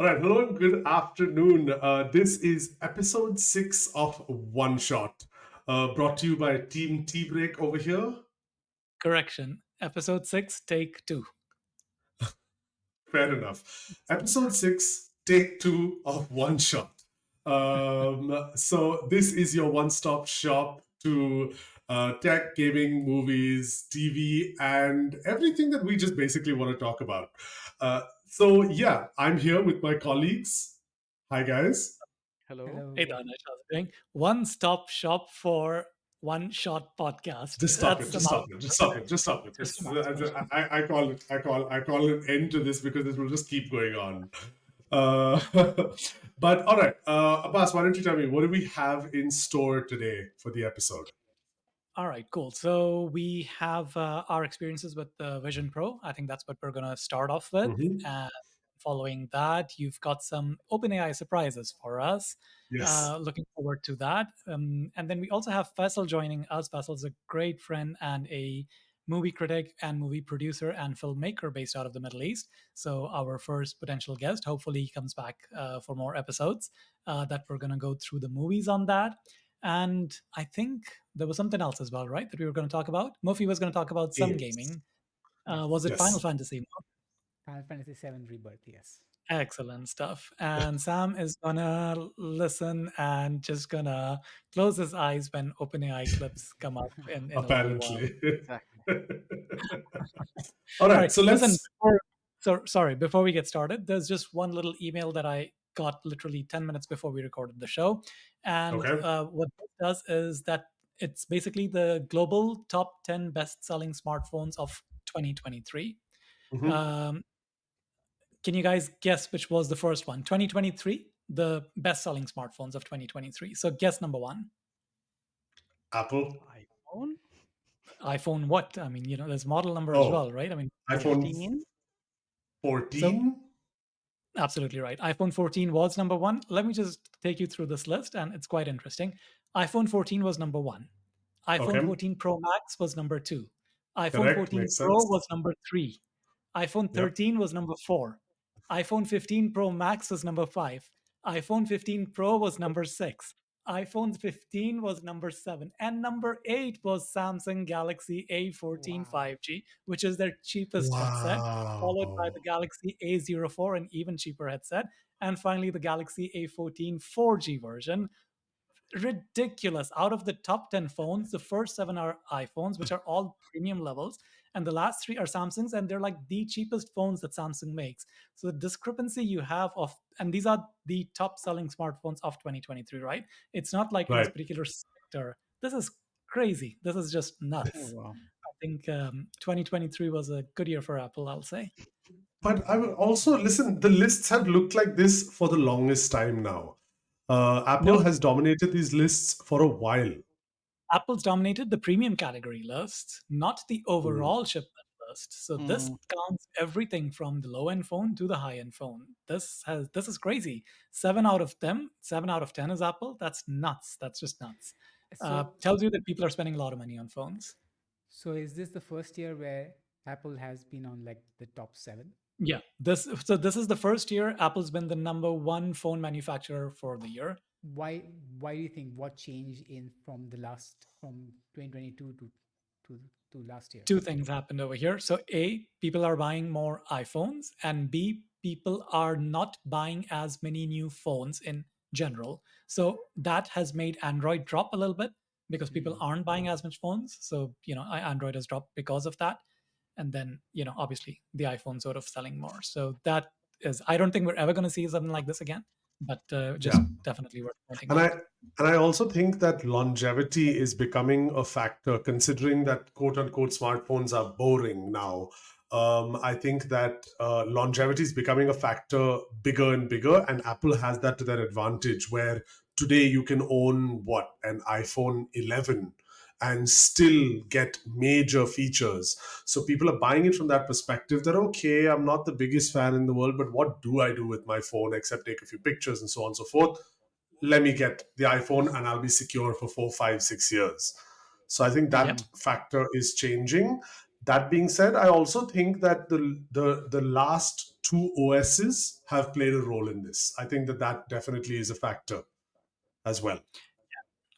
All right, hello and good afternoon. This is episode 6 of OneShot, brought to you by Team Tbreak over here. Correction. Episode 6, take 2. Fair enough. Episode 6, take 2 of OneShot. So, this is your one stop shop to tech, gaming, movies, TV, and everything that we just basically want to talk about. Yeah, I'm here with my colleagues. Hi, guys. Hello. Hey, Hello. Danish, how's it going? One stop shop for One Shot Podcast. Just stop it. That's a Just stop it. Just stop it. Just stop it. Just a It's, mouthful. I call it. I call an end to this because it will just keep going on. Uh, but all right, Abbas, why don't you tell me what do we have in store today for the episode? All right, cool. So we have our experiences with the Vision Pro. I think that's what we're going to start off with. Mm-hmm. And following that, you've got some OpenAI surprises for us. Yes. Looking forward to that. And then we also have Faisal joining us. Faisal's a great friend and a movie critic and movie producer and filmmaker based out of the Middle East. So our first potential guest. Hopefully, he comes back for more episodes that we're going to go through the movies on that. And I think there was something else as well, right? That we were going to talk about. Murphy was going to talk about some Yes. gaming. Yes. Was it Final Yes. Fantasy? Final Fantasy VII Rebirth. Yes. Excellent stuff. And Sam is gonna listen and just gonna close his eyes when OpenAI clips come up in a little while. Apparently. Exactly. All All right. right, So listen. let's. Sorry. Before we get started, there's just one little email that I got literally 10 minutes before we recorded the show, and Okay. what it does is that it's basically the global top 10 best-selling smartphones of 2023. Mm-hmm. Um, can you guys guess which was the first one? 2023, the best-selling smartphones of 2023. So guess number one. Apple. iPhone iPhone what? I mean, there's model number as Oh, well, right? I mean, iPhone 15. so 14. absolutely right. iPhone 14 was number one. Let me just take you through this list, and it's quite interesting. iPhone 14 was number one. iPhone Okay. 14 Pro Max was number two. iPhone Correct. 14 Makes Pro sense. was number three. iPhone Yep. 13 was number four. iPhone 15 Pro Max was number five. iPhone 15 Pro was number six. iPhone 15 was number seven. And number eight was Samsung Galaxy A14 Wow. 5G, which is their cheapest headset, followed by Wow. the Galaxy A04, an even cheaper headset, and finally the Galaxy A14 4G version. Ridiculous. Out of the top 10 phones, the first seven are iPhones, which are all premium levels, and the last three are Samsungs, and they're like the cheapest phones that Samsung makes. So the discrepancy you have of, and these are the top selling smartphones of 2023, right? It's not like in this Right. particular sector. This is crazy. This is just Oh nuts. wow. I think 2023 was a good year for Apple, I'll say. But I will also listen. The lists have looked like this for the longest time now. Apple No, has dominated these lists for a while. Apple's dominated the premium category list, not the Mm. overall shipment list. So this Mm, counts everything from the low end phone to the high end phone. This is crazy. 7 out of 10 is Apple. That's nuts. That's just nuts. So, Tells you that people are spending a lot of money on phones. so is this the first year where Apple has been on like the top seven? Yeah, this is the first year Apple's been the number one phone manufacturer for the year. Why? Why do you think what changed in from 2022 to to last year? Two things happened over here. So, A, people are buying more iPhones, and B, people are not buying as many new phones in general. So, that has made Android drop a little bit because people Hmm. aren't buying as much phones. So, Android has dropped because of that. And then, obviously the iPhone sort of selling more. So, that is, I don't think we're ever going to see something like this again, but Yeah. just definitely worth pointing And out. I also think that longevity is becoming a factor, considering that quote unquote smartphones are boring now. I think that longevity is becoming a factor bigger and bigger, and Apple has that to their advantage. Where today you can own what, an iPhone 11 and still get major features. So people are buying it from that perspective that, okay, I'm not the biggest fan in the world, but what do I do with my phone except take a few pictures and so on and so forth? Let me get the iPhone and I'll be secure for 4, 5, 6 years. So I think Yep. that factor is changing. That being said, I also think that the last two OSs have played a role in this. I think that that definitely is a factor as well.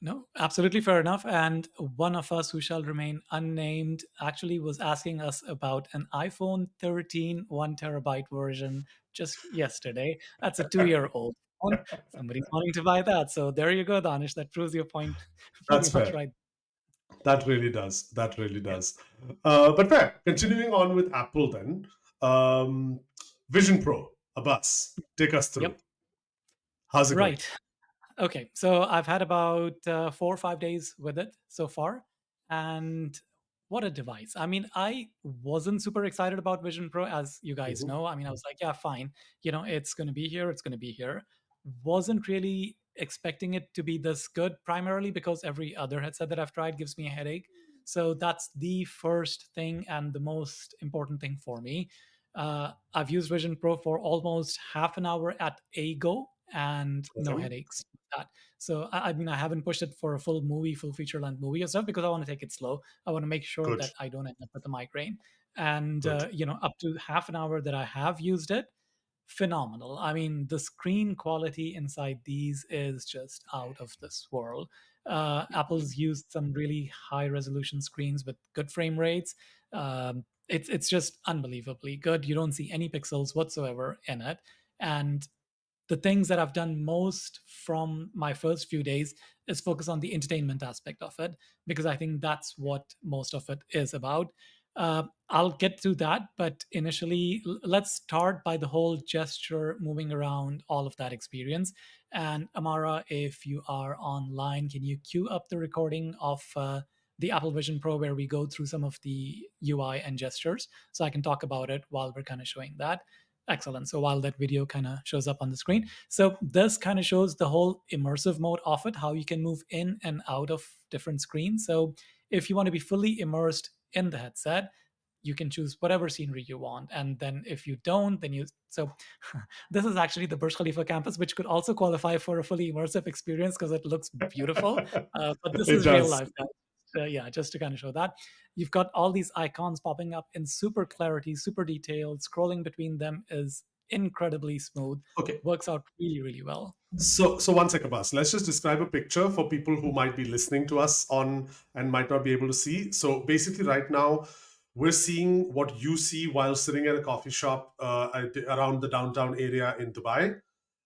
No, absolutely fair enough. And one of us who shall remain unnamed actually was asking us about an iPhone 13 1 terabyte version just yesterday. That's a 2-year-old phone. Somebody's wanting to buy that. So there you go, Danish. That proves your point pretty That's much fair. right. That really does. That really Yeah. does. But fair. Continuing on with Apple, then, um, Vision Pro, Abbas, take us through. Yep. How's it going? Right. Okay, so I've had about 4 or 5 days with it so far, and what a device! I mean, I wasn't super excited about Vision Pro, as you guys Mhm. know. I mean, I was like, yeah, fine, it's going to be here, it's going to be here. Wasn't really expecting it to be this good, primarily because every other headset that I've tried gives me a headache. So that's the first thing and the most important thing for me. I've used Vision Pro for almost half an hour at a go and no Okay. headaches with that. So I mean, I haven't pushed it for a full movie, full feature length movie or stuff because I want to take it slow. I want to make sure Good. that I don't end up with a migraine. And Good. up to half an hour that I have used it, phenomenal. I mean, the screen quality inside these is just out of this world. Apple's used some really high resolution screens with good frame rates. It's just unbelievably good. You don't see any pixels whatsoever in it, and the things that I've done most from my first few days is focus on the entertainment aspect of it because I think that's what most of it is about. I'll get to that, but initially, let's start by the whole gesture, moving around, all of that experience. And Amara, if you are online, can you queue up the recording of the Apple Vision Pro where we go through some of the UI and gestures so I can talk about it while we're kind of showing that? Excellent. So while that video kind of shows up on the screen, so this kind of shows the whole immersive mode of it, how you can move in and out of different screens. So if you want to be fully immersed in the headset, you can choose whatever scenery you want. And then if you don't, then you so this is actually the Burj Khalifa campus, which could also qualify for a fully immersive experience because it looks beautiful. But this It is real does. life, guys. Yeah, just to kind of show that. You've got all these icons popping up in super clarity, super detailed. Scrolling between them is incredibly smooth. Okay. Works out really, really well. So one second, Bas. Let's just describe a picture for people who might be listening to us on and might not be able to see. So basically, right now, we're seeing what you see while sitting at a coffee shop around the downtown area in Dubai,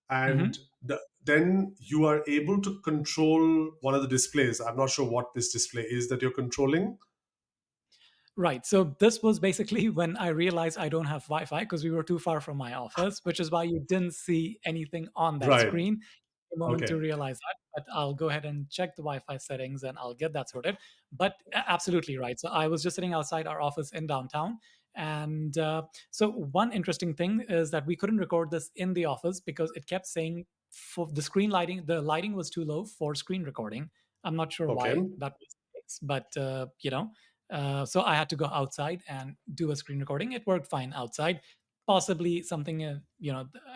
and Mhm. then you are able to control one of the displays. I'm not sure what this display is that you're controlling. Right. So this was basically when I realized I don't have Wi-Fi because we were too far from my office, which is why you didn't see anything on that Right. screen. A moment to Okay. realize that, but I'll go ahead and check the Wi-Fi settings and I'll get that sorted. But absolutely right. So I was just sitting outside our office in downtown, and so one interesting thing is that we couldn't record this in the office because it kept saying for the screen lighting, the lighting was too low for screen recording. I'm not sure Okay. why that was the case, but so I had to go outside and do a screen recording. It worked fine outside. Possibly something, an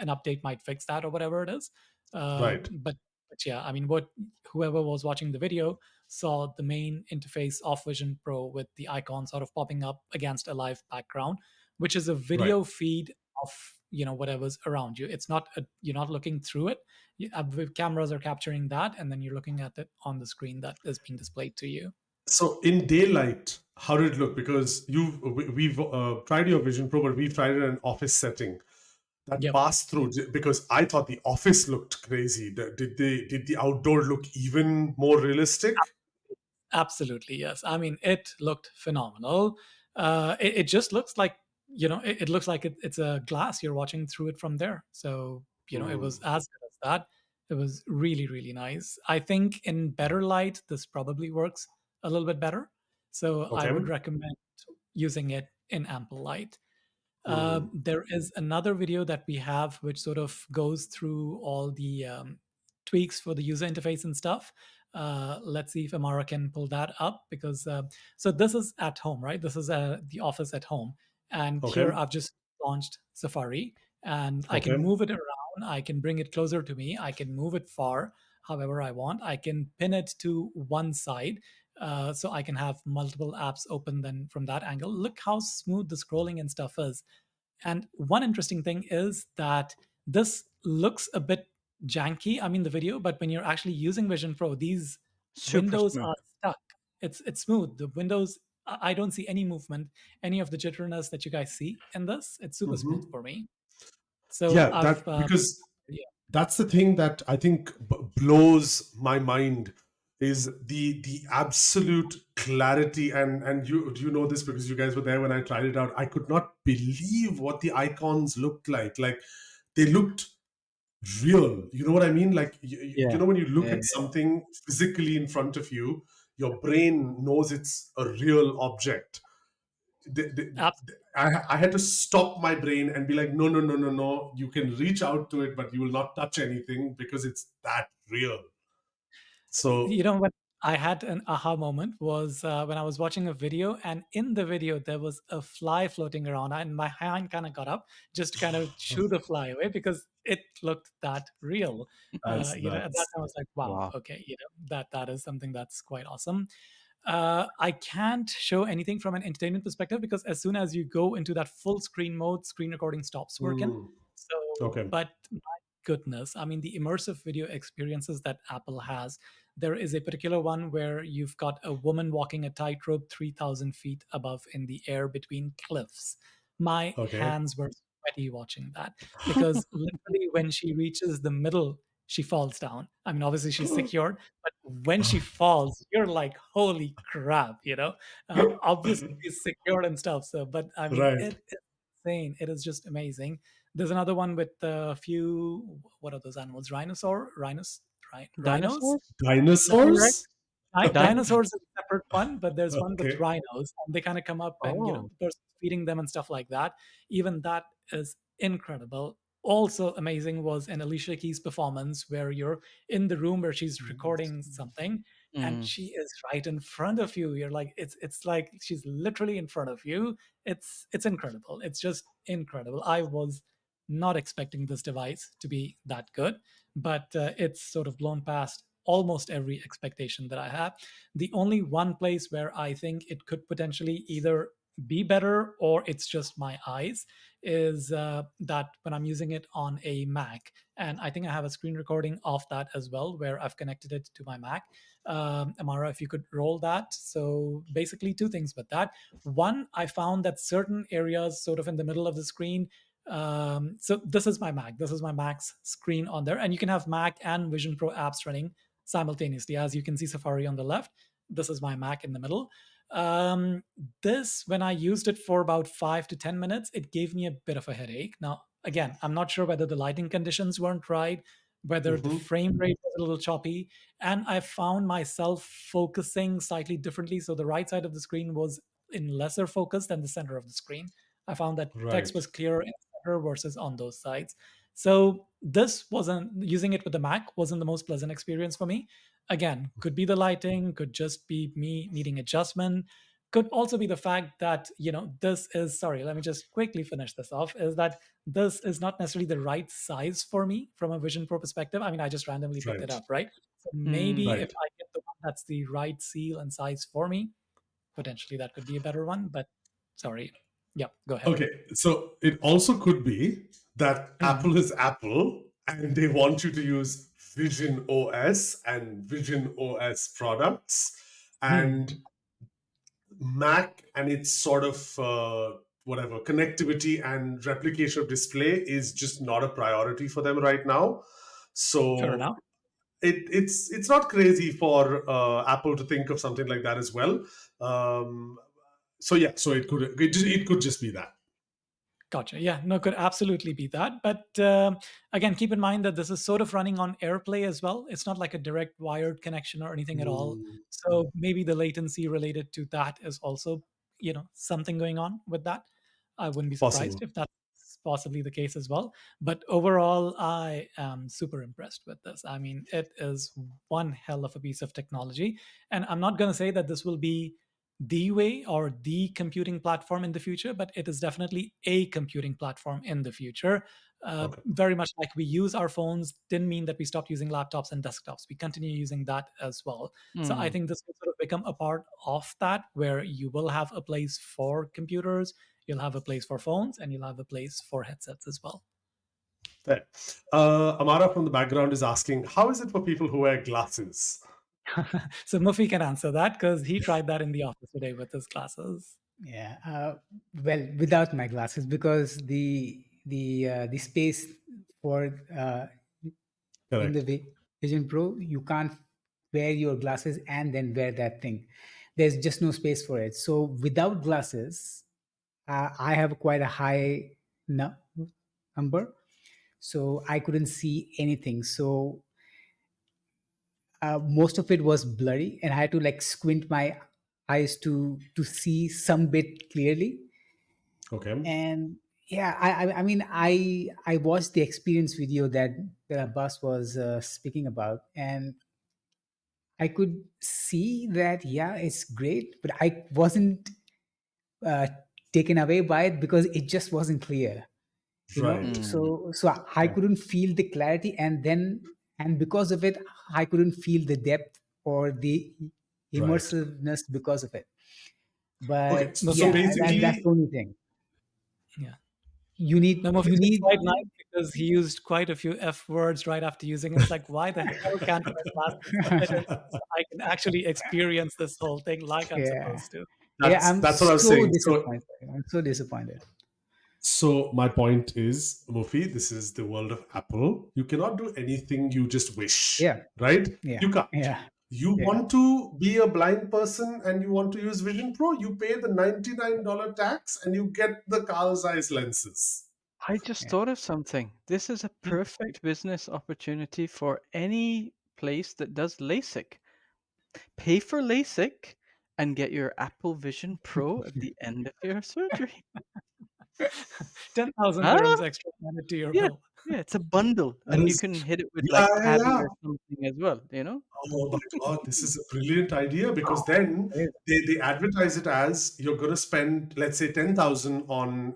update might fix that or whatever it is. Uh, Right. but but yeah, I mean, what whoever was watching the video saw the main interface of Vision Pro with the icon sort of popping up against a live background, which is a Right. video feed of whatever's around you. It's not you're not looking through it. Cameras are capturing that, and then you're looking at it on the screen that is being displayed to you. So in daylight, how did it look? Because we've tried your Vision Pro, but we've tried it in an office setting. That Yep. pass through, because I thought the office looked crazy. Did the outdoor look even more realistic? Absolutely, yes. I mean, it looked phenomenal. It just looks like it looks like it's a glass. You're watching through it from there. So it Hmm. was as good as that. It was really, really nice. I think in better light, this probably works a little bit better. So I Okay. would recommend using it in ample light. Hmm. There is another video that we have which sort of goes through all the tweaks for the user interface and stuff. Let's see if Amara can pull that up because so this is at home, right? This is the office at home, and here Okay. I've just launched Safari, and I can Okay. move it around. I can bring it closer to me. I can move it far, however I want. I can pin it to one side. so I can have multiple apps open then from that angle. Look how smooth the scrolling and stuff is. And one interesting thing is that this looks a bit janky, I mean, the video, but when you're actually using Vision Pro, these Super windows smooth. are stuck. It's smooth. The windows, I don't see any movement, any of the jitteriness that you guys see in this. It's super smooth Hmm. for me. So Yeah, I've, that because yeah, that's the thing that I think blows my mind is the absolute clarity. And you know this because you guys were there when I tried it out. I could not believe what the icons looked like. Like they looked real. You know what I mean? Like you Yeah. know when you look Yeah. at something physically in front of you, your brain knows it's a real object. I had to stop my brain and be like, no, no, no, no, no. You can reach out to it, but you will not touch anything because it's that real. So, you know what, I had an aha moment was when I was watching a video, and in the video there was a fly floating around, and my hand kind of got up just to kind of shoo the fly away because it looked that real. that's At that nuts. time I was like, wow, Wow. okay, that is something that's quite awesome. I can't show anything from an entertainment perspective because as soon as you go into that full screen mode, screen recording stops working. Mm, So, okay. but my goodness, I mean, the immersive video experiences that Apple has, there is a particular one where you've got a woman walking a tightrope 3,000 feet above in the air between cliffs. My Okay. hands were sweaty watching that because literally when she reaches the middle, she falls down. I mean, obviously she's secured, but when she falls, you're like, holy crap, obviously she's secured and stuff. So, but I mean, Right. it is insane. It is just amazing. There's another one with a few, what are those animals? Rhinos? Dinosaurs? Is that correct? Dinosaurs? Dinosaurs is a separate one, but there's one with Okay. rhinos, and they kind of come up, and Oh. the person's feeding them and stuff like that. Even that is incredible. Also amazing was an Alicia Keys performance where you're in the room where she's recording something, and Mm. she is right in front of you. You're like, it's like she's literally in front of you. It's incredible. It's just incredible. I was not expecting this device to be that good, but it's sort of blown past almost every expectation that I have. The only one place where I think it could potentially either be better or it's just my eyes is that when I'm using it on a Mac. And I think I have a screen recording of that as well, where I've connected it to my Mac. Amara, if you could roll that. So basically, two things with that. One, I found that certain areas, sort of in the middle of the screen, so this is my Mac. This is my Mac's screen on there, and you can have Mac and Vision Pro apps running simultaneously. As you can see, Safari on the left. This is my Mac in the middle. Um, this, when I used it for about 5 to 10 minutes, it gave me a bit of a headache. Now, again, I'm not sure whether the lighting conditions weren't right, whether the Hmm. frame rate was a little choppy, and I found myself focusing slightly differently. So the right side of the screen was in lesser focus than the center of the screen. I found that text Right. was clearer in the center versus on those sides. So this wasn't, using it with the Mac wasn't the most pleasant experience for me. Again, could be the lighting, could just be me needing adjustment, could also be the fact that, this is, sorry, let me just quickly finish this off, is that this is not necessarily the right size for me from a Vision Pro perspective. I mean, I just randomly picked it Right. up, right? So maybe Mm. if Right. I get the one that's the right seal and size for me, potentially that could be a better one. But sorry. Yeah, go ahead. Okay. So it also could be that Mhm. Apple is Apple and they want you to use Vision OS and Vision OS products. And Hmm. Mac and its sort of whatever connectivity and replication of display is just not a priority for them right now. Fair So enough. it's not crazy for Apple to think of something like that as well. Um, so yeah, so it could just be that. Gotcha. Yeah, no, could absolutely be that. But again, keep in mind that this is sort of running on AirPlay as well. It's not like a direct wired connection or anything at all. Mm, So maybe the latency related to that is also, something going on with that. I wouldn't be surprised possible. if that's possibly the case as well. But overall, I am super impressed with this. I mean, it is one hell of a piece of technology. And I'm not going to say that this will be the way or the computing platform in the future, but it is definitely a computing platform in the future. Okay. Very much like we use our phones didn't mean that we stopped using laptops and desktops. We continue using that as well. So I Mm. think this will sort of become a part of that, where you will have a place for computers, you'll have a place for phones, and you'll have a place for headsets as well. Fair. Amara from the background is asking, how is it for people who wear glasses? So Mufi can answer that because he tried that in the office today with his glasses. Yeah. Well, without my glasses, because the space for in the Correct. Vision Pro, you can't wear your glasses and then wear that thing. There's just no space for it. So without glasses, I have quite a high nu- number, so I couldn't see anything. So most of it was blurry, and I had to like squint my eyes to see some bit clearly. Okay. And yeah, I mean, I watched the experience video that Abbas was speaking about, and I could see that, yeah, it's great, but I wasn't uh, taken away by it because it just wasn't clear, you know. Right. Mm. So I Yeah. couldn't feel the clarity, and because of it, I couldn't feel the depth or the Right. immersiveness because of it. Okay. But So Mufi, yeah, that's basically, the only thing. yeah. You No, need Mufi you seems need quite nice because he used quite a few F words right after using it. It's like, why the hell can't my glasses fit in so I can actually experience this whole thing like I'm Yeah. supposed to? Yeah, I'm that's what I was so saying. So disappointed. I'm so disappointed. So my point is, Mufi, this is the world of Apple. You cannot do anything you just wish, Yeah, right? yeah, You can't. yeah, You yeah. want to be a blind person and you want to use Vision Pro, you pay the $99 tax and you get the Carl Zeiss lenses. I just Yeah. thought of something. This is a perfect business opportunity for any place that does LASIK. Pay for LASIK and get your Apple Vision Pro at the end of your surgery. 10,000 Huh? dirhams extra added to your Yeah, bill. yeah, it's a bundle, That and you is, can hit it with yeah, like yeah, Tabby yeah. or something as well, you know? Oh my God, this is a brilliant idea because then It is. they advertise it as you're going to spend, let's say, 10,000 on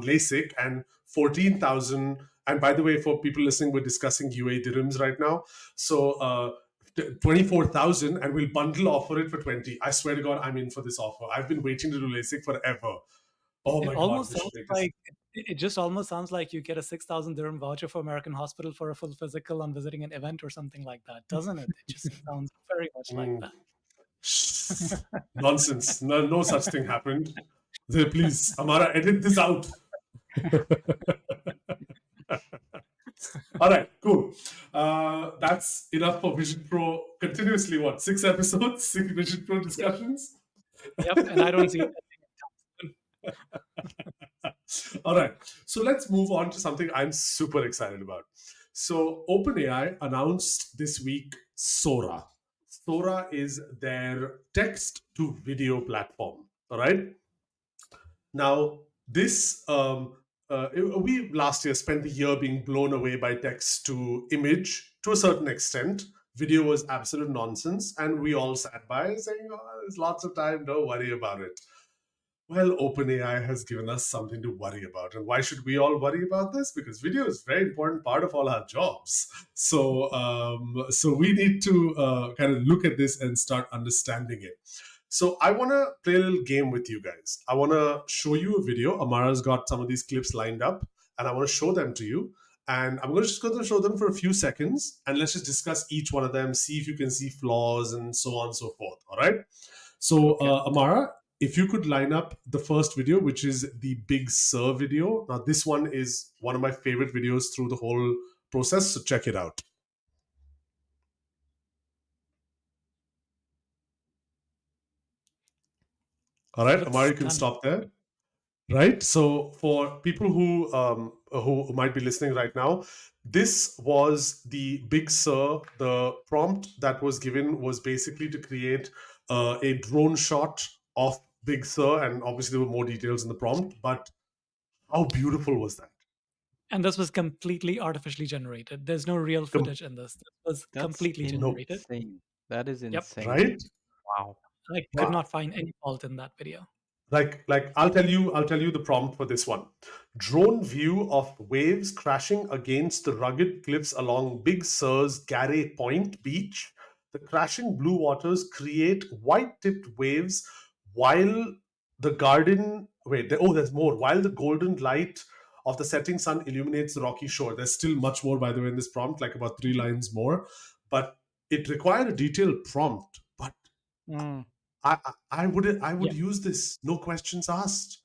LASIK and 14,000. And by the way, for people listening, we're discussing UAE dirhams right now. So 24,000, and we'll bundle offer it for 20. I swear to God, I'm in for this offer. I've been waiting to do LASIK forever. Oh It my God, almost this should sounds make this. like it just almost sounds like you get a 6,000 dirham voucher for American Hospital for a full physical on visiting an event or something like that, doesn't it? It just sounds very much like Mm, that. nonsense. No, no such thing happened. Please, Amara, edit this out. All right, cool. That's enough for Vision Pro. Continuously, what, 6 episodes, 6 Vision Pro Yep. discussions? Yep. And I don't see it. All right, so let's move on to something I'm super excited about. So, OpenAI announced this week Sora. Sora is their text to video platform. All right. Now, this we last year spent the year being blown away by text to image to a certain extent. Video was absolute nonsense, and we all sat by saying, "Oh, there's lots of time. Don't worry about it." Well, OpenAI has given us something to worry about, and why should we all worry about this? Because video is a very important part of all our jobs. So we need to kind of look at this and start understanding it. So I want to play a little game with you guys. I want to show you a video. Amara's got some of these clips lined up, and I want to show them to you. And I'm going to show them for a few seconds, and let's just discuss each one of them, see if you can see flaws, and so on and so forth. All right. So Okay. Amara, if you could line up the first video, which is the Big Sur video. Now, this one is one of my favorite videos through the whole process. So check it out. All right, Looks Amara, you can stunning. stop there. Right. So for people who might be listening right now, this was the Big Sur. The prompt that was given was basically to create a drone shot of Big Sur, and obviously there were more details in the prompt. But how beautiful was that? And this was completely artificially generated. There's no real Com- footage in this. This was That's completely no, generated. insane. That is Yep. insane. right? Wow. I could Right? not find any fault in that video. like I'll tell you the prompt for this one. Drone view of waves crashing against the rugged cliffs along Big Sur's Garray Point beach. The crashing blue waters create white-tipped waves while the garden wait there, oh there's more, while the golden light of the setting sun illuminates the rocky shore. There's still much more, by the way, in this prompt, like about 3 lines more, but it required a detailed prompt. But Mm. I would Yeah. use this, no questions asked,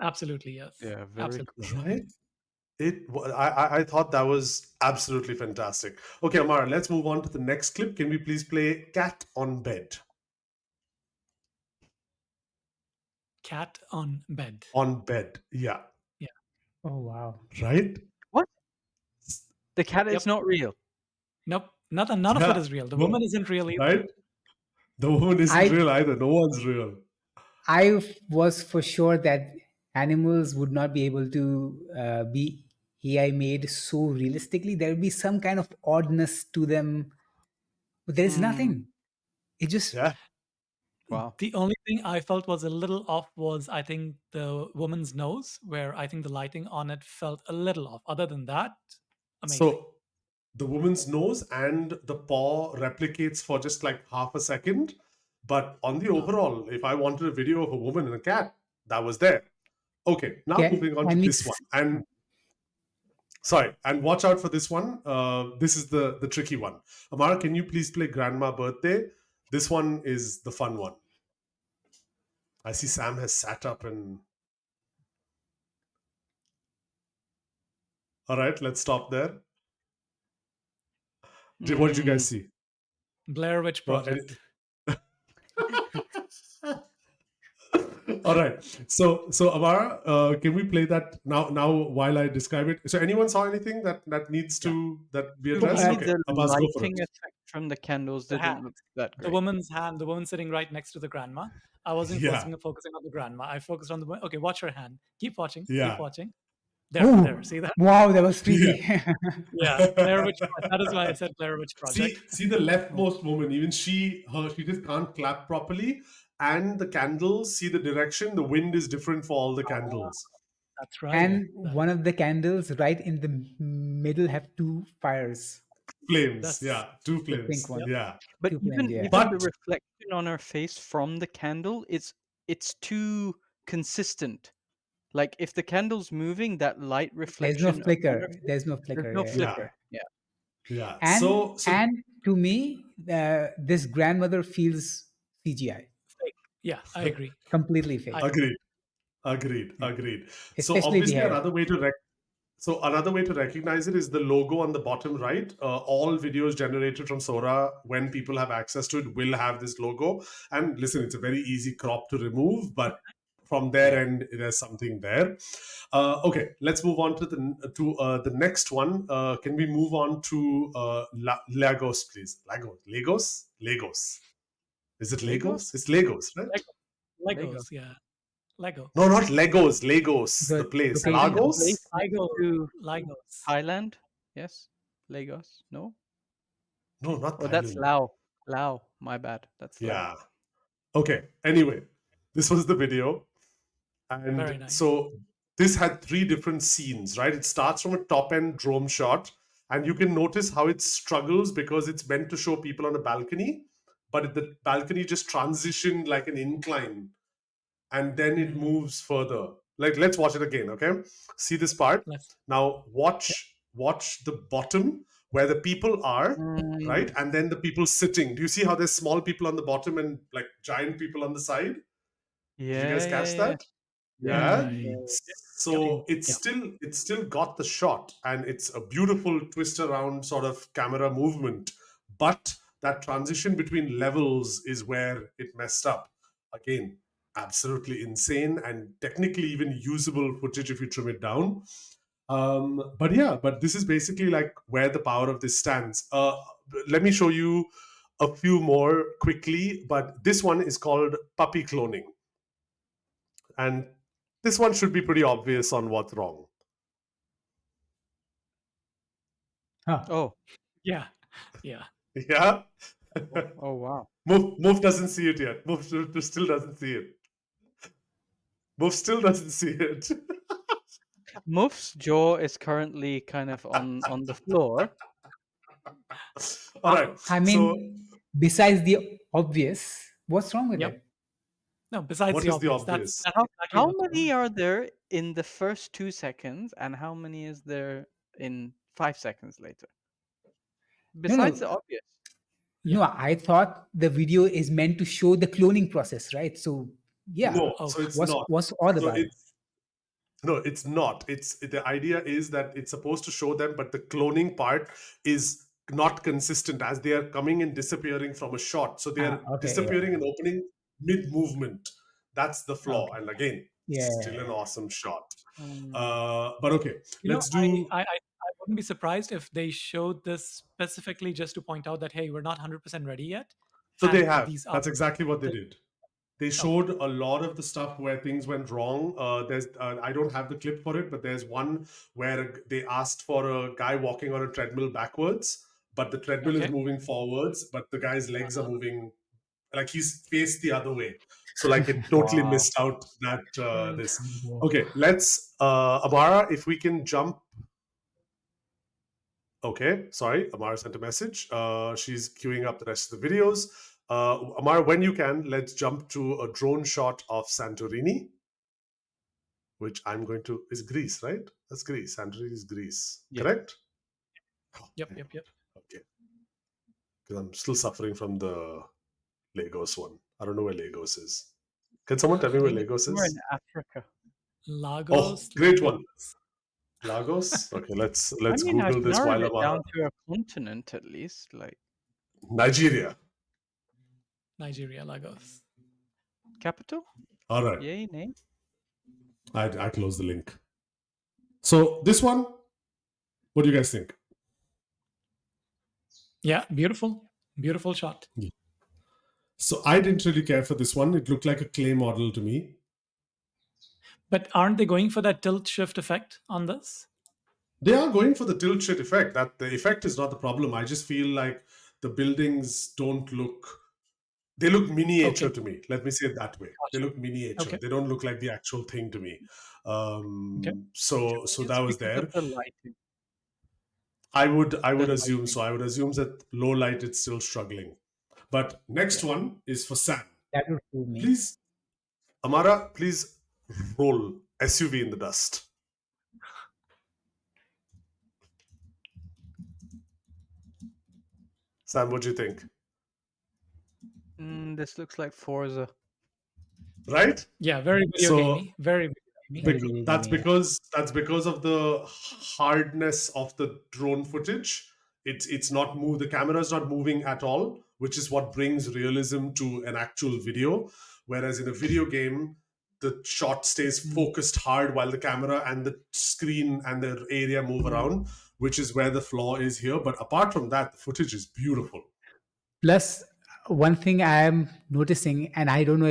Absolutely, yes. Yeah, very Absolutely. cool. right? I thought that was absolutely fantastic. Okay, Amara, let's move on to the next clip. Can we please play Cat on Bed? Cat on bed. On bed, yeah, Yeah. Oh wow. right? What? The cat Yep. is not real. Nope. None of it Yeah, is real. The no, woman isn't real either. right? The woman isn't I real either. No one's real. was for sure that animals would not be able to be AI made so realistically. There would be some kind of oddness to them, but there is Mm. nothing. It just Yeah. Wow. The only thing I felt was a little off was, I think, the woman's nose, where I think the lighting on it felt a little off. Other than that, amazing. So the woman's nose and the paw replicates for just like half a second. But on the overall, if I wanted a video of a woman and a cat, that was there. Okay, now moving on to can we this one. And sorry, and watch out for this one. This is the tricky one. Amara, can you please play Grandma Birthday? This one is the fun one. I see Sam has sat up and. All right, let's stop there. What did you guys see? Blair Witch Well, Project. all right. So Amara, can we play that now while I describe it? So anyone saw anything that needs to that be To addressed? me, Okay, the Abbas, go for it. lighting effect from the candles The didn't hand. look that The great. woman's hand, the woman sitting right next to the grandma. I wasn't Yeah, focusing on the grandma. I focused on the woman. Okay, watch her hand. Keep watching. Keep yeah, watching. There. See that? wow, that was yeah. creepy. Yeah. Blair Witch Project. That is why I said Blair Witch Project. See the leftmost woman. Even she just can't clap properly. And the candles, see the direction. The wind is different for all the candles. That's right. And one of the candles right in the middle have two fires, Flames, That's yeah, two the pink flames, one, yeah. But two flames. Yeah. even the But reflection on her face from the candle, it's too consistent. Like if the candle's moving, that light There's no reflection on her flicker. face, There's no there's flicker. no Yeah. yeah, flicker. Yeah. yeah. And So and to me, this grandmother feels CGI, fake. Yeah, I agree. completely fake. agreed. Agreed. Yeah. Agreed. So Especially the obviously hair. another way to recognize it is the logo on the bottom right. All videos generated from Sora, when people have access to it, will have this logo. And listen, it's a very easy crop to remove, but from their Yeah. end, there's something there. Okay, let's move on to the next one. Can we move on to Lagos, please? Lagos. Is it Lagos? Legos? It's Lagos, right? Legos, Lego. yeah. Lego. No, not Legos. Lagos, the The place. I think location. the Lagos? place next Lego. to Legos. Thailand. Yes. Lagos. No? No, not Oh, that's Thailand. Lao. Lao. My bad. That's Lao. Yeah. Okay. Anyway, this was the video. Very And nice. so this had 3 different scenes, right? It starts from a top end drone shot. And you can notice how it struggles because it's meant to show people on a balcony, but the balcony just transitioned like an incline and then it Mhm. moves further. Like, let's watch it again, okay? See this part. Let's Now watch the bottom where the people are, right? Mm, And then the people sitting. Do you see how there's small people on the bottom and like giant people on the side? Did you yeah, guys yeah, catch yeah. that? Yeah. Yeah. Mm. So Yep. it's still got the shot, and it's a beautiful twist around sort of camera movement. But that transition between levels is where it messed up. Again, absolutely insane and technically even usable footage if you trim it down. But yeah, but this is basically like where the power of this stands. Let me show you a few more quickly, but this one is called puppy cloning. And this one should be pretty obvious on what's wrong. Huh. Oh. Yeah. Yeah. Yeah? Oh wow. Move doesn't see it yet. Move still doesn't see it. Wolf still doesn't see it. Muff's jaw is currently kind of on the floor. All right. I So mean, besides the obvious, what's wrong with Yep. it? No, besides what the is the obvious. obvious? That's How exactly how what's wrong. many are there in the first 2 seconds, and how many is there in 5 seconds later? No, Besides no, the obvious. no. I thought the video is meant to show the cloning process, right? So, yeah, No, Oh, so it's what's not. what's odd So about it? it's no, it's not. It's the idea is that it's supposed to show them, but the cloning part is not consistent as they are coming and disappearing from a shot. So they Ah, are okay, disappearing and opening mid movement. That's the yeah, flaw. okay, And again, yeah, still an awesome shot. Mm. But okay, you know, let's I, do. I I I wouldn't be surprised if they showed this specifically just to point out that hey, we're not 100% ready yet, So they and have. these are That's exactly what they the did. They okay, showed a lot of the stuff where things went wrong. There's I don't have the clip for it, but there's one where they asked for a guy walking on a treadmill backwards, but the treadmill is okay. moving forwards, but the guy's legs are moving like he's faced the other way. So like it totally Wow. missed out that Right. this. Okay, let's Amara, if we can jump. Okay, sorry, Amara sent a message. She's queuing up the rest of the videos. Amara, when you can, let's jump to a drone shot of Santorini, which I'm going to is Greece, right? That's Greece. Santorini is Greece, Yeah. correct? Yep, yep, yep. Okay, because I'm still suffering from the Lagos one. I don't know where Lagos is. Can someone tell me I where think Lagos We're in is? Africa. Oh, Lagos, great one, Lagos, Lagos. Okay, let's I let's mean, I've Google this narrowed while it Amara. down to a continent at least. Like Nigeria. Nigeria, Lagos. capital? All right, Yay, nay? I close the link. So this one, what do you guys think? Yeah, beautiful, beautiful shot. So I didn't really care for this one. It looked like a clay model to me. But aren't they going for that tilt shift effect on this? They are going for the tilt shift effect. That the effect is not the problem. I just feel like the buildings don't look. They look miniature Okay, to me. Let me say it that way. They gotcha. look miniature. Okay, They don't look like the actual thing to me. okay. So It's that was because of there. the lighting. I would The assume lighting. so. I would assume that low light it's still struggling. But next Yeah. one is for Sam. that would fool me. Please, Amara, please roll SUV in the dust. Sam, what do you think? This looks like Forza. Right? Yeah, very video So gamey. Very video gamey. Very video that's game, yeah. because of the hardness of the drone footage. It's not move. The camera is not moving at all, which is what brings realism to an actual video. Whereas in a video game, the shot stays focused hard while the camera and the screen and the area move around, which is where the flaw is here. But apart from that, the footage is beautiful. Plus, one thing I am noticing, and I don't know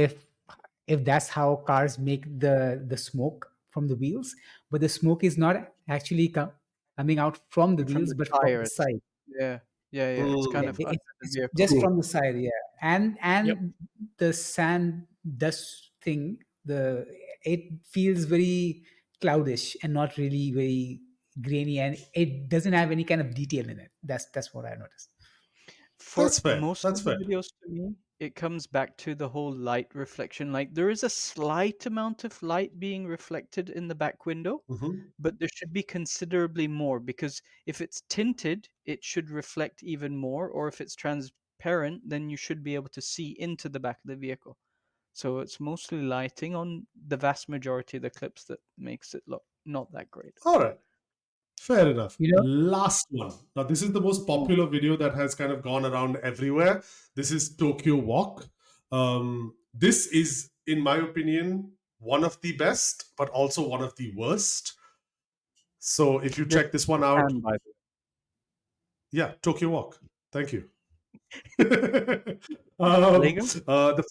if that's how cars make the smoke from the wheels, but the smoke is not actually coming out from the From wheels, the but from the tires. side. Yeah. Yeah. It's Mm, kind Yeah, of under the it's vehicle. just cool. from the side, yeah. And Yep. the sand dust thing, the it feels very cloudish and not really very grainy, and it doesn't have any kind of detail in it. That's what I noticed. For That's fair. most That's of the fair. videos to me, it comes back to the whole light reflection. Like there is a slight amount of light being reflected in the back window, Mhm. but there should be considerably more because if it's tinted, it should reflect even more, or if it's transparent, then you should be able to see into the back of the vehicle. So it's mostly lighting on the vast majority of the clips that makes it look not that great. All right. Fair enough. You know, Last one. Now, this is the most popular video that has kind of gone around everywhere. This is Tokyo Walk. This is, in my opinion, one of the best, but also one of the worst. So if you This check this one is out, Japan, by the yeah, Tokyo Walk. Thank you. way. Lego? The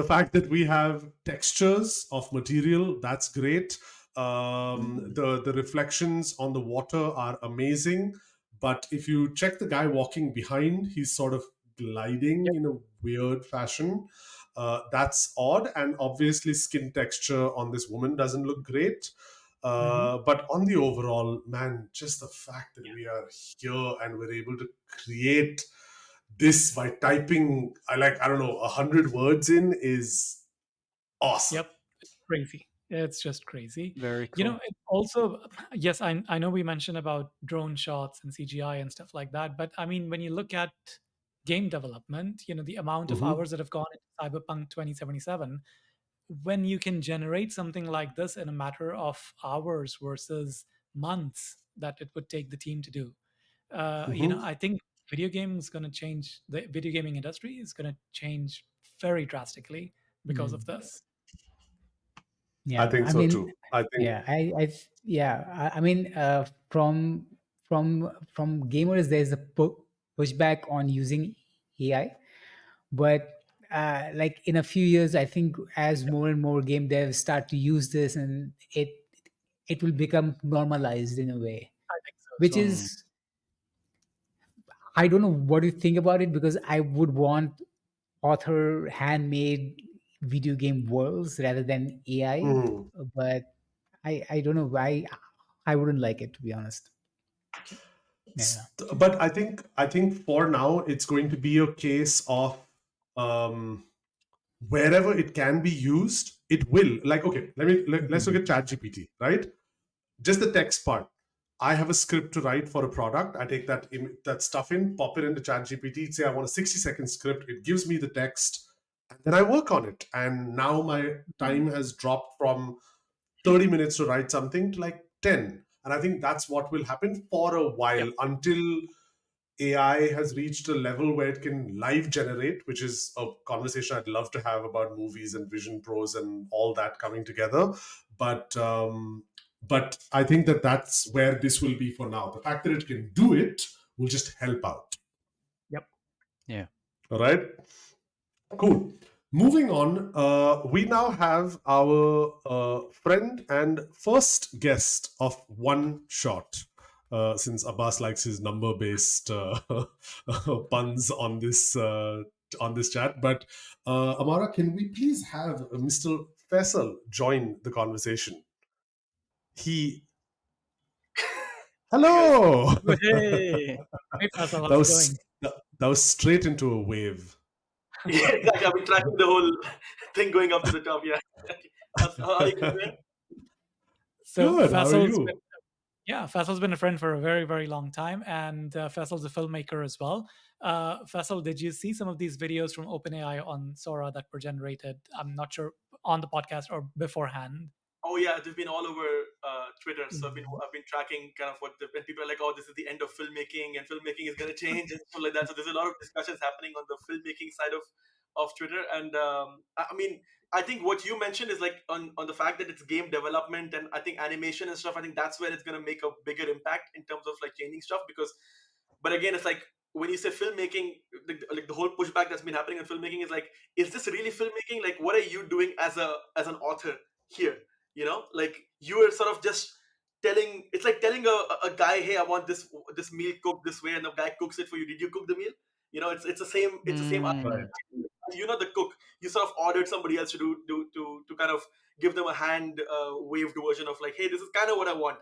fact that we have textures of material, that's great. The reflections on the water are amazing, but if you check the guy walking behind, he's sort of gliding Yep. in a weird fashion. That's odd, and obviously skin texture on this woman doesn't look great. Mhm. But on the overall, man, just the fact that we are here and we're able to create this by typing, I don't know, 100 words in is awesome. Yep, it's crazy. It's just crazy. Very You know, cool. it also, yes, I know we mentioned about drone shots and CGI and stuff like that, but I mean, when you look at game development, you know, the amount of Hmm. hours that have gone into Cyberpunk 2077, when you can generate something like this in a matter of hours versus months that it would take the team to do, you know, Hmm. I think video games going to change. The video gaming industry is going to change very drastically because of Mm. this. I Yeah, think I so mean, too. I think. yeah, I mean, from gamers, there's a pushback on using AI, but like in a few years, I think as more and more game devs start to use this, and it will become normalized in a way, I think so as which well. Mm. is, I don't know what you think about it, because I would want author handmade video game worlds rather than AI, Mhm. but I don't know why I wouldn't like it, to be honest. Yeah. But I think for now it's going to be a case of um, wherever it can be used, it will. Like, okay, let's look Mhm. at ChatGPT, right? Just the text part. I have a script to write for a product. I take that stuff in, pop it into ChatGPT, say I want a 60-second script. It gives me the text, and then I work on it. And now my time has dropped from 30 minutes to write something to like 10. And I think that's what will happen for a Yep. while until AI has reached a level where it can live generate, which is a conversation I'd love to have about movies and Vision Pros and all that coming together. But but I think that that's where this will be for now. The fact that it can do it will just help out. Yep. Yeah. All right. Cool. Moving on, we now have our friend and first guest of One Shot. Since Abbas likes his number-based puns on this chat, but Amara, can we please have Mr. Faisal join the conversation? He Hey guys. Hello. Hey. Hey Faisal, that how's it was going? that was straight into a wave. Yeah, exactly. I've been tracking the whole thing going up to the top. Yeah. How are you guys doing? So Good. How are Faisal's been, you? yeah, Faisal's been a friend for a very, very long time, and Faisal's a filmmaker as well. Faisal, did you see some of these videos from OpenAI on Sora that were generated? I'm not sure on the podcast or beforehand. Oh yeah, they've been all over Twitter. So Mhm. I've been tracking kind of when people are like, oh, this is the end of filmmaking and filmmaking is going to change and stuff like that. So there's a lot of discussions happening on the filmmaking side of Twitter. And I mean, I think what you mentioned is like on the fact that it's game development and I think animation and stuff. I think that's where it's going to make a bigger impact in terms of like changing stuff because, but again, it's like when you say filmmaking, like the whole pushback that's been happening in filmmaking is like, is this really filmmaking? Like, what are you doing as an author here? Like you are sort of just telling it's like telling a guy, hey, I want this meal cooked this way, and the guy cooks it for you. Did you cook the meal? It's the same Right. Mm. you're not the cook. You sort of ordered somebody else to to kind of give them a hand waved version of like, hey, this is kind of what I want.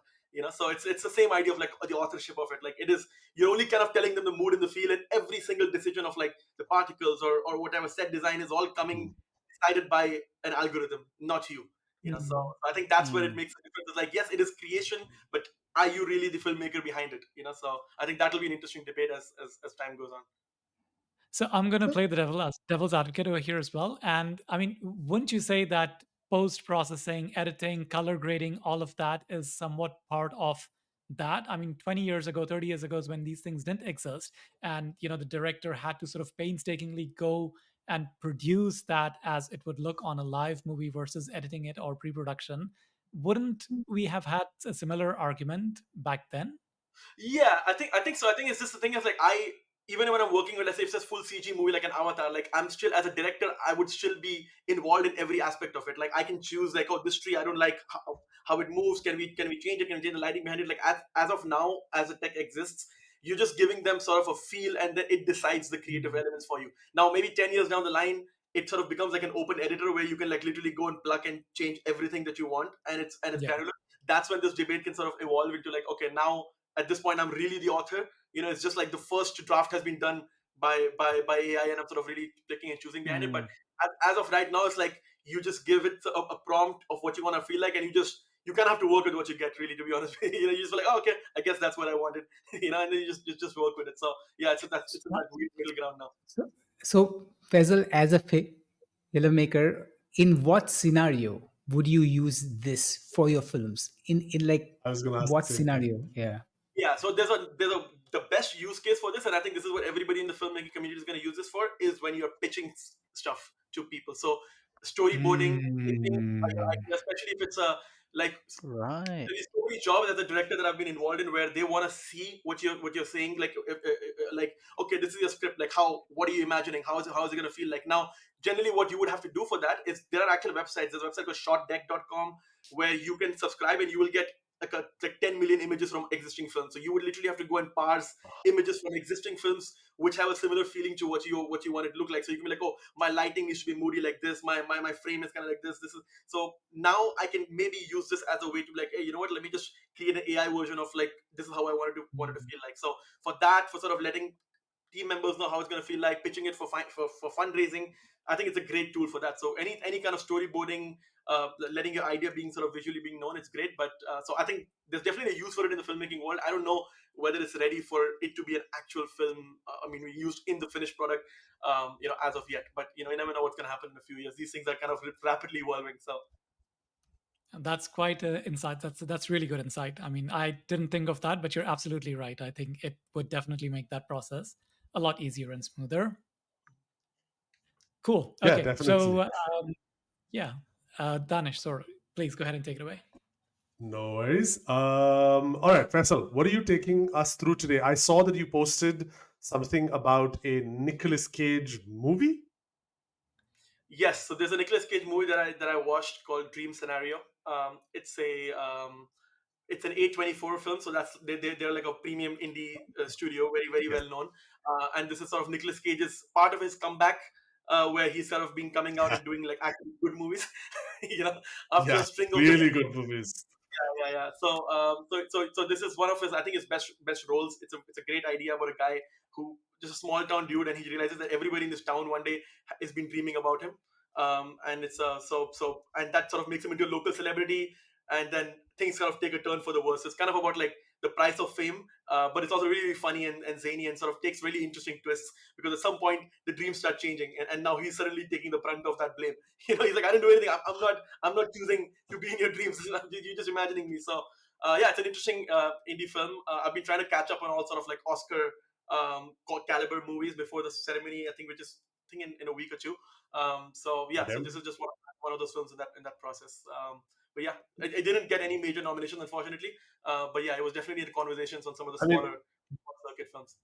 So it's the same idea of like the authorship of it. Like it is, you're only kind of telling them the mood and the feel, and every single decision of like the particles or whatever set design is all coming Mm. decided by an algorithm, not you. So Mhm. I think that's where it Mm. makes a difference. It's like, yes, it is creation, but are you really the filmmaker behind it? So I think that'll be an interesting debate as time goes on. So I'm going to play the devil's advocate over here as well. And I mean, wouldn't you say that post processing, editing, color grading, all of that is somewhat part of that? I mean, 20 years ago, 30 years ago is when these things didn't exist. And, you know, the director had to sort of painstakingly go and produce that as it would look on a live movie versus editing it or pre production. Wouldn't we have had a similar argument back then? Yeah, I think so. I think it's just the thing is like I even when I'm working with, let's say, if it's a full CG movie like an Avatar, like I'm still as a director, I would still be involved in every aspect of it. Like I can choose like, oh, this tree I don't like how it moves. Can we change it? Can we change the lighting behind it? Like as of now, as the tech exists, you're just giving them sort of a feel, and then it decides the creative Mhm. elements for you. Now maybe 10 years down the line. it sort of becomes like an open editor where you can like literally go and plug and change everything that you want, and it's Yeah. granular. That's when this debate can sort of evolve into like, okay, now at this point I'm really the author. It's just like the first draft has been done by AI, and I'm sort of really picking and choosing behind it. But Mm. as of right now, it's like you just give it a prompt of what you want to feel like, and you kind of have to work with what you get, really, to be honest. You just feel like, oh, okay, I guess that's what I wanted. And then you just work with it. So yeah, it's in that weird middle ground now. So, so Faisal, as a filmmaker, in what scenario would you use this for your films? In like I was going to ask the what same thing. scenario? Yeah. Yeah, so there's a the best use case for this, and I think this is what everybody in the filmmaking community is going to use this for, is when you're pitching stuff to people. So storyboarding, pitching your Mm. idea, especially if it's a like Right. there's so many jobs as a director that I've been involved in where they want to see what you're saying. Like, like, okay, this is your script. Like, what are you imagining? How is it going to feel like? Now, generally, what you would have to do for that is there are actual websites. There's a website called shotdeck.com where you can subscribe and you will get like 10 million images from existing films. So you would literally have to go and parse images from existing films which have a similar feeling to what you want it to look like. So you can be like, oh, my lighting needs to be moody like this. My frame is kind of like this. This is so now I can maybe use this as a way to be like, hey, you know what? Let me just create an AI version of like this is how I wanted to feel like. So for that, for sort of letting team members know how it's going to feel like, pitching it for fundraising, I think it's a great tool for that. So any kind of storyboarding, letting your idea being sort of visually being known, it's great. But so I think there's definitely a use for it in the filmmaking world. I don't know whether it's ready for it to be an actual film. I mean, we used in the finished product, as of yet. But you never know what's going to happen in a few years. These things are kind of rapidly evolving. So That's quite an insight. That's really good insight. I mean, I didn't think of that, but you're absolutely right. I think it would definitely make that process a lot easier and smoother. Cool. Yeah, Okay. So definitely. yeah, Danish, Sora, please go ahead and take it away. No worries. All right, Faisal, what are you taking us through today? I saw that you posted something about a Nicolas Cage movie. yes, so there's a Nicolas Cage movie that I watched called Dream Scenario. It's an A24 film, so they're like a premium indie studio, very very Yes. well known. And this is sort of Nicolas Cage's part of his comeback, where he's sort of been coming out and doing like actually good movies, you know, after a Yeah, string of really good movies. yeah. So this is one of his, I think, his best roles. It's a great idea about a guy who just a small town dude, and he realizes that everybody in this town one day has been dreaming about him. And it's and that sort of makes him into a local celebrity, and then things kind of take a turn for the worse. It's kind of about like the price of fame, but it's also really, really funny and zany, and sort of takes really interesting twists because at some point the dreams start changing, and now he's suddenly taking the brunt of that blame. He's like, I didn't do anything. I'm not choosing to be in your dreams. You're just imagining me. So yeah, it's an interesting indie film. I've been trying to catch up on all sort of like Oscar caliber movies before the ceremony. I think which is I think in a week or two. So yeah, Okay. so this is just one of those films in that process. But yeah, it didn't get any major nominations, unfortunately. But yeah, it was definitely in the conversations on some of the I mean, smaller circuit films.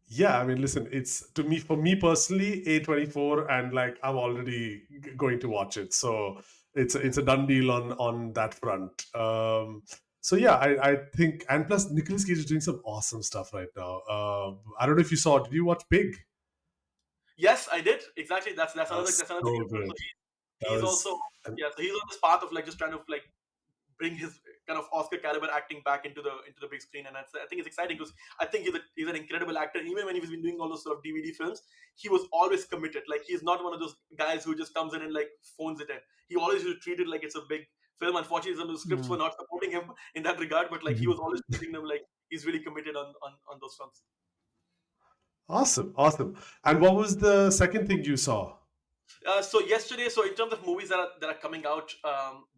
yeah, I mean, listen, it's to me, for me personally, A24, and like I'm already going to watch it. So it's a done deal on that front. So yeah, I think, and plus Nicolas Cage is doing some awesome stuff right now. I don't know if you saw. Did you watch Pig? Yes, I did. Exactly. That's That another was that's another thing so as well. So good. That he's was, also so he's on this path of like just trying to like bring his kind of Oscar caliber acting back into the big screen, and I think it's exciting because I think he's an incredible actor. Even when he's been doing all those sort of DVD films, he was always committed. Like he's not one of those guys who just comes in and like phones it in. He always used to treat it like it's a big film. Unfortunately, some of the scripts were Mm. not supporting him in that regard, but like he was always treating them like he's really committed on those films. awesome, awesome. And what was the second thing you saw? So yesterday, so in terms of movies that are coming out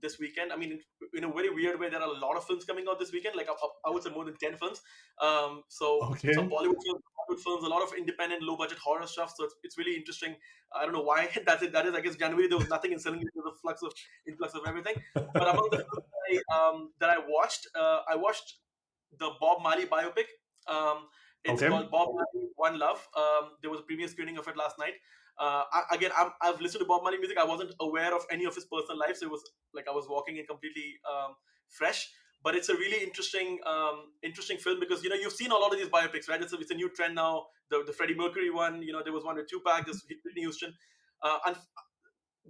this weekend, I mean, in a very weird way, there are a lot of films coming out this weekend. Like I would say more than 10 films. So Okay. Bollywood films, a lot of independent, low budget horror stuff. So it's really interesting. I don't know why that's it. That is, I guess January there was nothing, and suddenly there was a influx of everything. But among the films that I watched the Bob Marley biopic. It's Okay. called Bob Marley One Love. There was a premiere screening of it last night. I've listened to Bob Marley music. I wasn't aware of any of his personal life, so it was like I was walking in completely fresh. But it's a really interesting film because you've seen a lot of these biopics, right? It's a new trend now. The Freddie Mercury one, there was one with Tupac, this Whitney Houston. And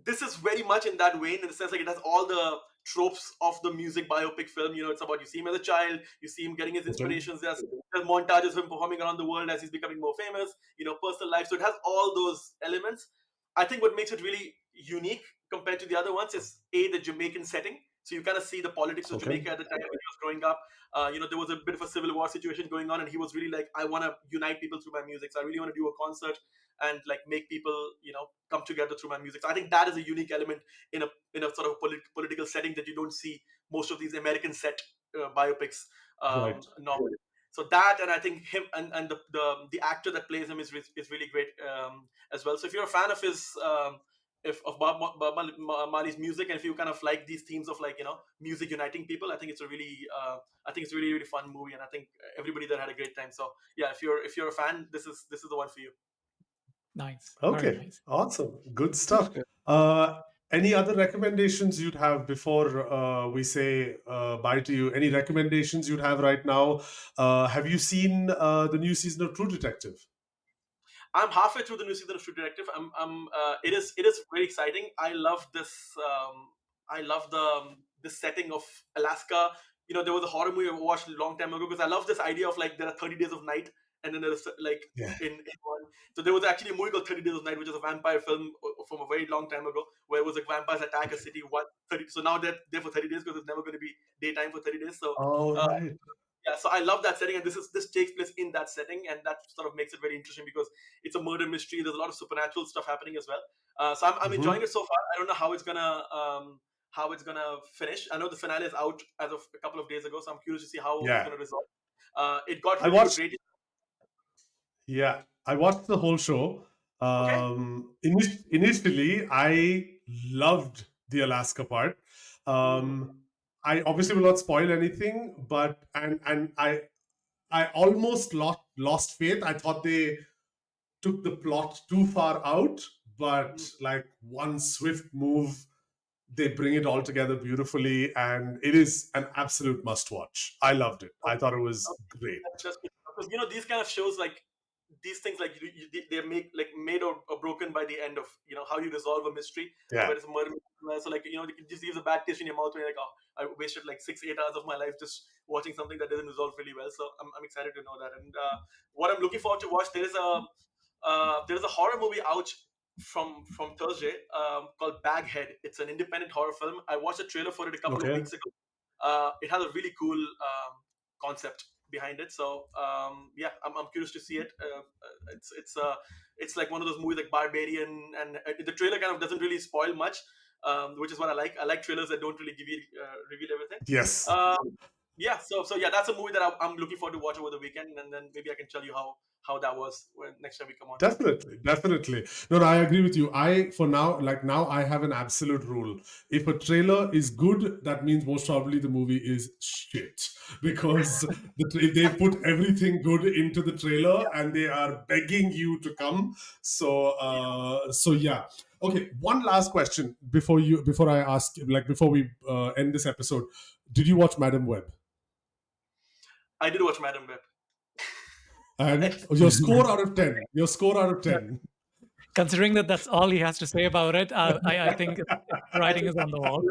this is very much in that vein, in the sense like it has all the tropes of the music biopic film. It's about, you see him as a child, you see him getting his Okay. inspirations. There's montages of him performing around the world as he's becoming more famous. Personal life. So it has all those elements. I think what makes it really unique compared to the other ones is the Jamaican setting. So you kind of see the politics of Okay. Jamaica at the time when he was growing up. There was a bit of a civil war situation going on, and he was really like, I want to unite people through my music. So I really want to do a concert and like make people come together through my music. So I think that is a unique element in a sort of political setting that you don't see most of these American set biopics Right. normally. So that, and I think him and the actor that plays him is really great as well. So if you're a fan of his if of Bob Marley's music, and if you kind of like these themes of like music uniting people, I think it's a really really fun movie, and I think everybody there had a great time. So yeah, if you're a fan, this is the one for you. Nice. Very Okay. nice. Awesome. Good That's stuff. good. Any other recommendations you'd have before we say bye to you? Any recommendations you'd have right now? Have you seen the new season of True Detective? I'm halfway through the new season of True Detective. It is very exciting. I love this. I love the setting of Alaska. There was a horror movie I watched a long time ago, because I love this idea of like there are 30 days of night, and then there's like Yeah. in one. So there was actually a movie called 30 Days of Night, which is a vampire film from a very long time ago, where it was like vampires attack a city 130. So now they're there for 30 days, because it's never going to be daytime for 30 days. So All uh, right. yeah, so I love that setting, and this takes place in that setting, and that sort of makes it very interesting, because it's a murder mystery. There's a lot of supernatural stuff happening as well. So I'm enjoying Mhm. it so far. I don't know how it's gonna finish. I know the finale is out as of a couple of days ago, so I'm curious to see how it's Yeah. gonna resolve. It got I really good watched. ratings. Yeah, I watched the whole show. Okay. Initially, I loved the Alaska part. Mm. I obviously will not spoil anything, but and I almost lost faith. I thought they took the plot too far out, but Mm. like one swift move, they bring it all together beautifully, and it is an absolute must watch. I loved it. I thought it was great. That's because these kind of shows, like these things, like they're made or broken by the end of how you resolve a mystery, Yeah. where it's a murder. So like it can just leaves a bad taste in your mouth when you're like, oh, I wasted like 6-8 hours of my life just watching something that doesn't resolve really well. So I'm excited to know that. And what I'm looking forward to watch, there is a horror movie out from Thursday called Baghead. It's an independent horror film. I watched a trailer for it a couple of Okay. weeks ago. It has a really cool concept behind it. So yeah, I'm curious to see it. It's like one of those movies like Barbarian, and the trailer kind of doesn't really spoil much, which is what I like. I like trailers that don't really give you reveal everything. Yes. Yeah, so yeah, that's a movie that I'm looking forward to watch over the weekend, and then maybe I can tell you how that was when next time we come on. Definitely, definitely. No, no, I agree with you. For now, like now, I have an absolute rule. If a trailer is good, that means most probably the movie is shit, because they put everything good into the trailer and they are begging you to come. So, so yeah. Okay, one last question before I ask, like before we end this episode. Did you watch Madam Web? I did watch Madam Web. And your score out of 10. Your score out of 10. Considering that that's all he has to say about it, I think the writing is on the wall.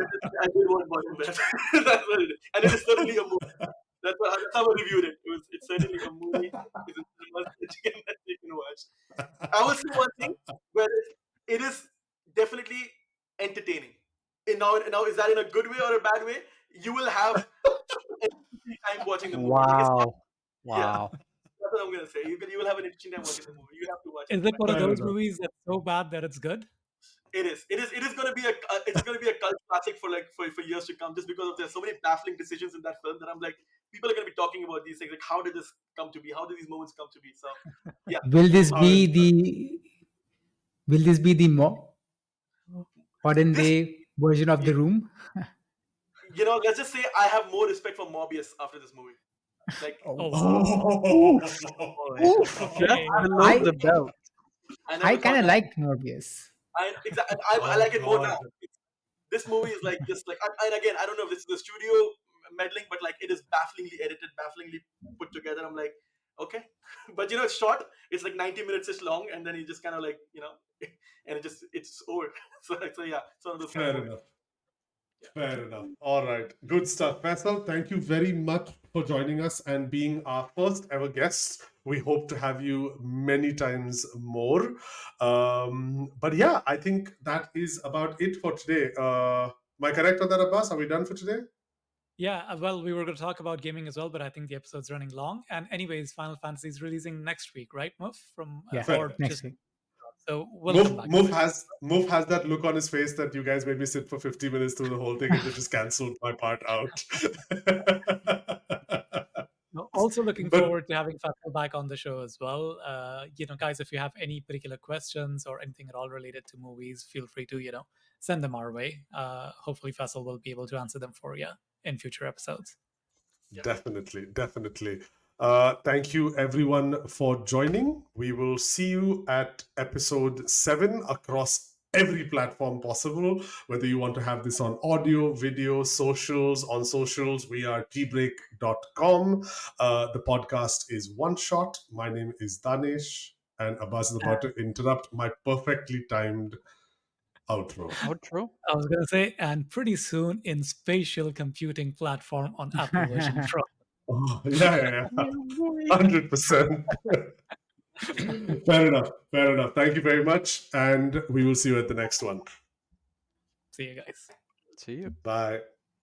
I did watch Madam Web. That's what it is, and it is certainly a movie. That's how I reviewed it. It's certainly a movie. It's a cinema that you can watch. I will say one thing, where it is definitely entertaining. And now, is that in a good way or a bad way? You will have an interesting time watching the movie. Like Wow. yeah, Wow. that's what I'm gonna say. You will have an interesting time watching the movie. You have to watch it. Is it one of Fair those enough. movies that's so bad that it's good? It is. It is going to be a cult classic for years to come. Just because there's so many baffling decisions in that film that I'm like, people are going to be talking about these things. Like, how did this come to be? How did these moments come to be? So, yeah. Will this How be is the modern This, day version of The Room? let's just say I have more respect for Morbius after this movie. Like, Oh Oh, wow. Oh. Oof, that's Okay. below I the belt. I I never kind thought of that. liked Morbius. I Oh like it more now. God. This movie is like just like, and again, I don't know if this is the studio meddling, but like it is bafflingly edited, bafflingly put together. I'm like, Okay, but it's short. It's like 90 minutes is long, and then you just kind of like and it's over. So yeah, it's one of those kind of Fair movies. enough. Yeah. Fair enough. All right. Good stuff. Faisal, thank you very much for joining us and being our first ever guest. We hope to have you many times more. But yeah, I think that is about it for today. Am I correct on that, Abbas? Are we done for today? Yeah, well, we were going to talk about gaming as well, but I think the episode's running long. And anyways, Final Fantasy is releasing next week, right, Muff? From Yeah, Fair. or next just week. so we'll come back to it. Move has that look on his face that you guys made me sit for 50 minutes through the whole thing and they just cancelled my part out. No, also looking But forward to having Faisal back on the show as well. Guys, if you have any particular questions or anything at all related to movies, feel free to send them our way. Hopefully, Faisal will be able to answer them for you in future episodes. Yeah. definitely, definitely. Thank you everyone for joining. We will see you at episode 7 across every platform possible. Whether you want to have this on audio, video, socials, on socials, we are tbreak.com. The podcast is OneShot. My name is Danish, and Abbas is about to interrupt my perfectly timed outro. Outro. I was going to say, and pretty soon in spatial computing platform on Apple Vision Pro. Oh, yeah. Yeah, boy. 100%. Fair enough. Fair enough. Thank you very much. And we will see you at the next one. See you guys. See you. Bye.